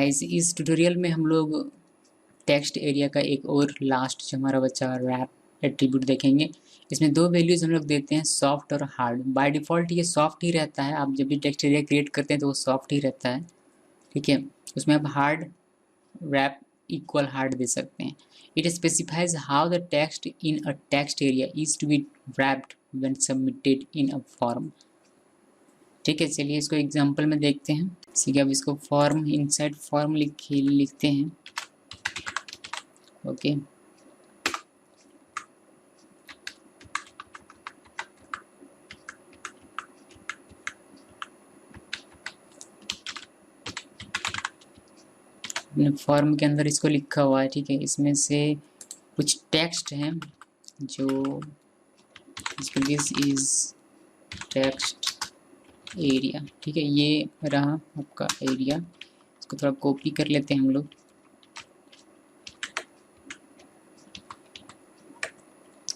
Guys, इस tutorial में हम लोग टेक्स्ट एरिया का एक और लास्ट जो हमारा बच्चा रैप एट्रीब्यूट देखेंगे। इसमें दो वैल्यूज हम लोग देते हैं, सॉफ्ट और हार्ड। बाय डिफ़ॉल्ट ये सॉफ्ट ही रहता है, आप जब भी टेक्स्ट एरिया क्रिएट करते हैं तो वो सॉफ्ट ही रहता है, ठीक है। उसमें आप हार्ड रैप इक्वल हार्ड दे सकते हैं। It specifies how the text in a text area is to be wrapped when submitted in a form, ठीक है। चलिए इसको एग्जांपल में देखते हैं। ठीक है, अब इसको फॉर्म इनसाइड फॉर्म लिखते हैं। ओके, फॉर्म के अंदर इसको लिखा हुआ है, ठीक है। इसमें से कुछ टेक्स्ट हैं जो दिस इज टेक्स्ट एरिया, ठीक है। ये रहा आपका एरिया, इसको थोड़ा कॉपी कर लेते हैं हम लोग।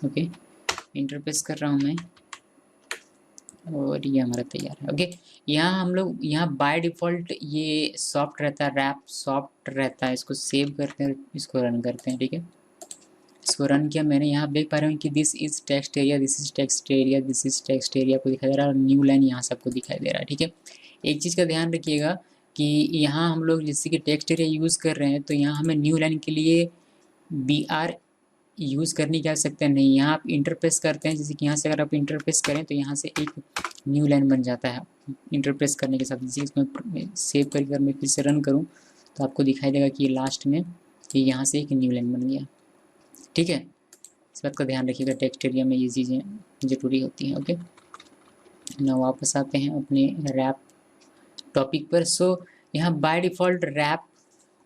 ओके, इंटरप्रेस कर रहा हूँ मैं और ये हमारा तैयार है। ओके, यहाँ हम लोग बाय डिफ़ॉल्ट ये सॉफ्ट रहता है, रैप सॉफ्ट रहता है। इसको सेव करते हैं, इसको रन करते हैं, ठीक है। इसको रन किया मैंने, यहाँ देख पा रहे हैं कि this is text area, this is text area, this is text area को दिखाई दे रहा है और न्यू लाइन यहाँ सबको दिखाई दे रहा है, ठीक है। एक चीज़ का ध्यान रखिएगा कि यहाँ हम लोग जैसे कि टेक्स्ट एरिया यूज़ कर रहे हैं तो यहाँ हमें न्यू लाइन के लिए BR यूज़ करने की आवश्यकता नहीं। यहाँ आप इंटरप्रेस करते हैं, जैसे कि यहाँ से अगर आप इंटरप्रेस करें तो यहाँ से एक न्यू लाइन बन जाता है इंटरप्रेस करने के साथ। जैसे इसमें सेव करके अगर मैं फिर से रन करूँ तो आपको दिखाई देगा कि लास्ट में कि यहाँ से एक न्यू लाइन बन गया, ठीक है। इस बात का ध्यान रखिएगा, टेक्स्ट एरिया में ये चीज़ें ज़रूरी होती हैं। ओके, ना वापस आते हैं अपने रैप टॉपिक पर। सो यहाँ बाय डिफ़ॉल्ट रैप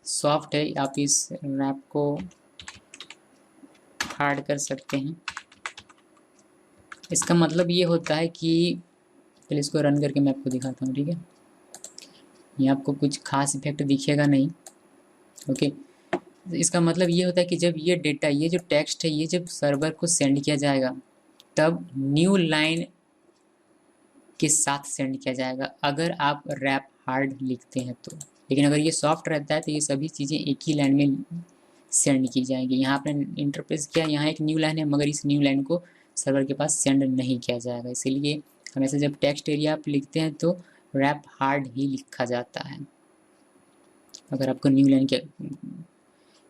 सॉफ्ट है, आप इस रैप को हार्ड कर सकते हैं। इसका मतलब ये होता है कि पहले इसको रन करके मैं आपको दिखाता हूँ, ठीक है। यहाँ आपको कुछ खास इफेक्ट दिखेगा नहीं। ओके, इसका मतलब ये होता है कि जब ये डेटा, ये जो टेक्स्ट है, ये जब सर्वर को सेंड किया जाएगा तब न्यू लाइन के साथ सेंड किया जाएगा, अगर आप रैप हार्ड लिखते हैं तो। लेकिन अगर ये सॉफ्ट रहता है तो ये सभी चीज़ें एक ही लाइन में सेंड की जाएंगी। यहाँ आपने इंटरप्रेस किया, यहाँ एक न्यू लाइन है मगर इस न्यू लाइन को सर्वर के पास सेंड नहीं किया जाएगा। इसीलिए हमेशा जब टेक्स्ट एरिया आप लिखते हैं तो रैप हार्ड ही लिखा जाता है। अगर आपको न्यू लाइन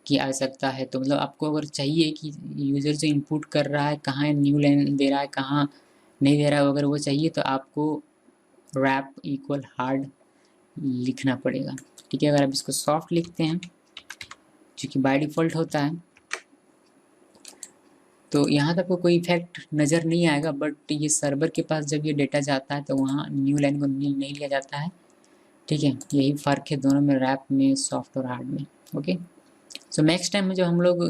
की आवश्यकता है तो, मतलब आपको अगर चाहिए कि यूज़र जो इनपुट कर रहा है कहाँ न्यू लाइन दे रहा है कहाँ नहीं दे रहा है, अगर वो चाहिए तो आपको रैप इक्वल हार्ड लिखना पड़ेगा, ठीक है। अगर आप इसको सॉफ्ट लिखते हैं जो कि बाय डिफ़ॉल्ट होता है तो यहाँ तक कोई इफेक्ट नज़र नहीं आएगा, बट ये सर्वर के पास जब ये डेटा जाता है तो वहाँ न्यू लाइन को नहीं लिया जाता है, ठीक है। यही फ़र्क है दोनों में, रैप में सॉफ्ट और हार्ड में। ओके, सो नेक्स्ट टाइम जब हम लोग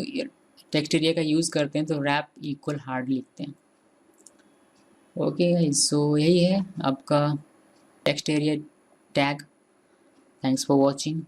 टेक्स्ट एरिया का यूज़ करते हैं तो रैप इक्वल हार्ड लिखते हैं। ओके, सो यही है आपका text area tag. Thanks for watching.